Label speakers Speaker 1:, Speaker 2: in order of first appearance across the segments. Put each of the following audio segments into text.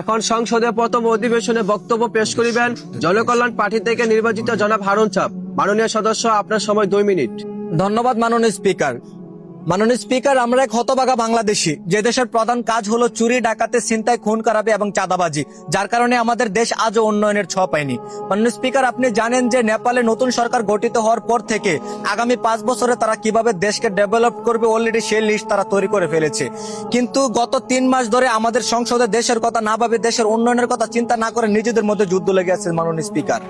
Speaker 1: এখন সংসদে প্রথম অধিবেশনে বক্তব্য পেশ করিবেন জনকল্যাণ পার্টি থেকে নির্বাচিত জনাব হারুন চাপ। মাননীয় সদস্য, আপনার সময় 2 মিনিট।
Speaker 2: ধন্যবাদ মাননীয় স্পিকার। মাননীয় স্পিকার, আমরা এক হতভাগা বাংলাদেশী, যে দেশের প্রধান কাজ হলো চুরি, ডাকাতি, ছিনতাই, খুন খারাপি এবং চাঁদাবাজি, যার কারণে আমাদের দেশ আজও উন্নয়নের ছোঁয়া পায়নি। মাননীয় স্পিকার, আপনি জানেন যে নেপালে নতুন সরকার গঠিত হওয়ার পর থেকে আগামী 5 বছরে তারা কিভাবে দেশকে ডেভেলপ করবে অলরেডি সেই লিস্ট তারা তৈরি করে ফেলেছে। কিন্তু গত 3 মাস ধরে আমাদের সংসদে দেশের কথা না ভাবে, দেশের উন্নয়নের কথা চিন্তা না করে নিজেদের মধ্যে যুদ্ধ লেগে আছে। মাননীয় স্পিকার,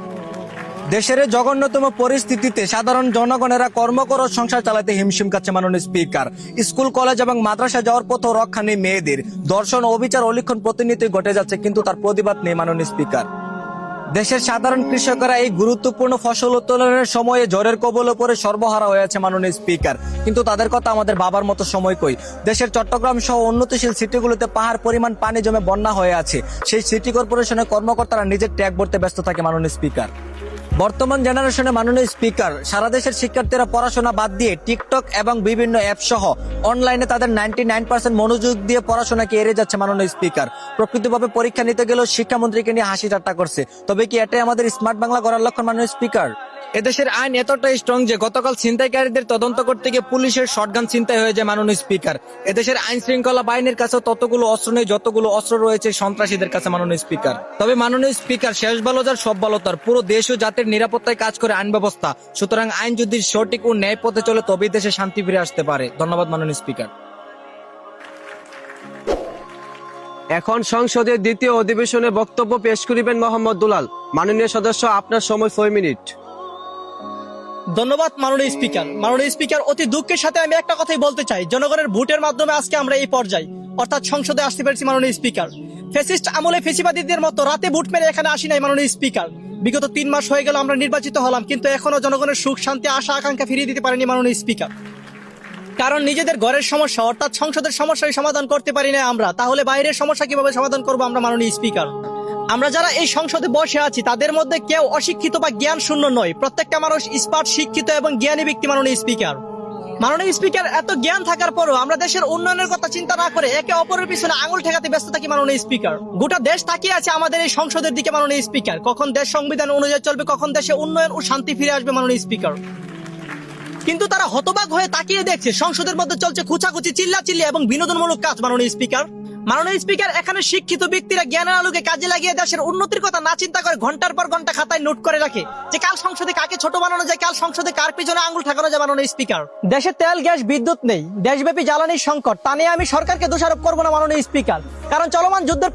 Speaker 2: দেশের জঘন্যতম পরিস্থিতিতে সাধারণ জনগণেরা কর্মকর সংসার চালাতে হিমশিম খাচ্ছে। মাননীয় স্পিকার, স্কুল কলেজ এবং মাদ্রাসা যাওয়ার পথও রক্ষা নেই মেয়েদের, ধর্ষণ, অবিচার, অলিক্ষণ প্রতিনিয়তই ঘটে যাচ্ছে, কিন্তু তার প্রতিবাদ নেই। মাননীয় স্পিকার, দেশের সাধারণ কৃষকরা এই গুরুত্বপূর্ণ ফসল উত্তোলনের সময়ে ঝড়ের কবলে পড়ে সর্বহারা হয়ে আছে। মাননীয় স্পিকার, কিন্তু তাদের কথা আমাদের বাবার মতো সময় কই। দেশের চট্টগ্রাম সহ উন্নতিশীল সিটিগুলোতে পাহাড় পরিমাণ পানি জমে বন্যা হয়ে আছে, সেই সিটি কর্পোরেশনের কর্মকর্তারা নিজের ট্যাগ ভরতে ব্যস্ত থাকে। মাননীয় স্পিকার, বর্তমান জেনারেশনে মাননীয় স্পিকার, সারা দেশের শিক্ষার্থীরা পড়াশোনা বাদ দিয়ে টিকটক এবং বিভিন্ন অ্যাপ সহ অনলাইনে তাদের 99% মনোযোগ দিয়ে পড়াশোনাকে এড়িয়ে যাচ্ছে। মাননীয় স্পিকার, প্রকৃতভাবে পরীক্ষা নিতে গেলেও শিক্ষামন্ত্রীকে নিয়ে হাসি ঠাট্টা করছে। তবে কি এটাই আমাদের স্মার্ট বাংলা গড়ার লক্ষ্য? মাননীয় স্পিকার, এদেশের আইন এতটাই স্ট্রং যে গতকাল ছিনতাইকারীদের তদন্ত করতে গিয়ে পুলিশের শটগান ছিনতাই হয়ে যায়। মাননীয় স্পিকার, এদেশের আইন শৃঙ্খলা বাহিনীর কাছে ততগুলো অস্ত্র নেই যতগুলো অস্ত্র রয়েছে সন্ত্রাসীদের কাছে। মাননীয় স্পিকার, তবে মাননীয় স্পিকার, শেষ ভালো যার সব ভালো তার, পুরো দেশ ও জাতির নিরাপত্তায় কাজ করে আইন ব্যবস্থা। সুতরাং আইন যদি সঠিক ও ন্যায় পথে চলে তবেই দেশে শান্তি ফিরে আসতে পারে। ধন্যবাদ মাননীয় স্পিকার।
Speaker 1: এখন সংসদের দ্বিতীয় অধিবেশনে বক্তব্য পেশ করিবেন মোহাম্মদ দুলাল। মাননীয় সদস্য, আপনার সময় 6 মিনিট।
Speaker 3: ধন্যবাদ মাননীয় স্পিকার। মাননীয় স্পিকার, অতি দুঃখের সাথে আমি একটা কথাই বলতে চাই, জনগণের ভোটের মাধ্যমে আজকে আমরা এই পর্যায়ে অর্থাৎ সংসদে আসতে পেরেছি। মাননীয় স্পিকার, ফ্যাসিস্ট আমলে ফেসিবাদীদের মতো রাতে ভোট মেরে এখানে আসি নাই। মাননীয় স্পিকার, বিগত 3 মাস হয়ে গেল আমরা নির্বাচিত হলাম, কিন্তু এখনো জনগণের সুখ শান্তি আশা আকাঙ্ক্ষা ফিরিয়ে দিতে পারেনি। মাননীয় স্পিকার, কারণ নিজেদের ঘরের সমস্যা অর্থাৎ সংসদের সমস্যার সমাধান করতে পারি না আমরা, তাহলে বাইরের সমস্যা কিভাবে সমাধান করবো আমরা? মাননীয় স্পিকার, আমরা যারা এই সংসদে বসে আছি তাদের মধ্যে কেউ অশিক্ষিত বা জ্ঞান শূন্য নয়, প্রত্যেকটা মানুষ স্মার্ট, শিক্ষিত এবং জ্ঞানী ব্যক্তি। মাননীয় স্পিকার, মাননীয় স্পিকার, এত জ্ঞান থাকার পরও আমরা দেশের উন্নয়নের কথা চিন্তা না করে একে অপরের পিছনে আঙুল ঠেকাতে ব্যস্ত থাকি। মাননীয় স্পিকার, গোটা দেশ তাকিয়ে আছে আমাদের এই সংসদের দিকে। মাননীয় স্পিকার, কখন দেশ সংবিধান অনুযায়ী চলবে, কখন দেশে উন্নয়ন ও শান্তি ফিরে আসবে। মাননীয় স্পিকার, কিন্তু তারা হতবাক হয়ে তাকিয়ে দেখছে সংসদের মধ্যে চলছে খুচাখুচি, চিল্লাচিল্লি এবং বিনোদনমূলক কাজ। মাননীয় স্পিকার, মাননীয় স্পিকার, এখানে শিক্ষিত ব্যক্তিরা জ্ঞানের আলোকে কাজে লাগিয়ে দেশের উন্নতির কথা না চিন্তা করে ঘন্টার পর ঘন্টা খাতায় নোট করে রাখে যে কাল সংসদে কাকে ছোট বানানো যায়, কাল সংসদে কার পিছনে আঙুল ঠাকানো যায়। মাননীয় স্পিকার, দেশে তেল, গ্যাস, বিদ্যুৎ নেই, দেশব্যাপী জ্বালানির সংকট, তা নিয়ে আমি সরকারকে দোষারোপ করবো না। মাননীয় স্পিকার, কারণ চলমান যুদ্ধের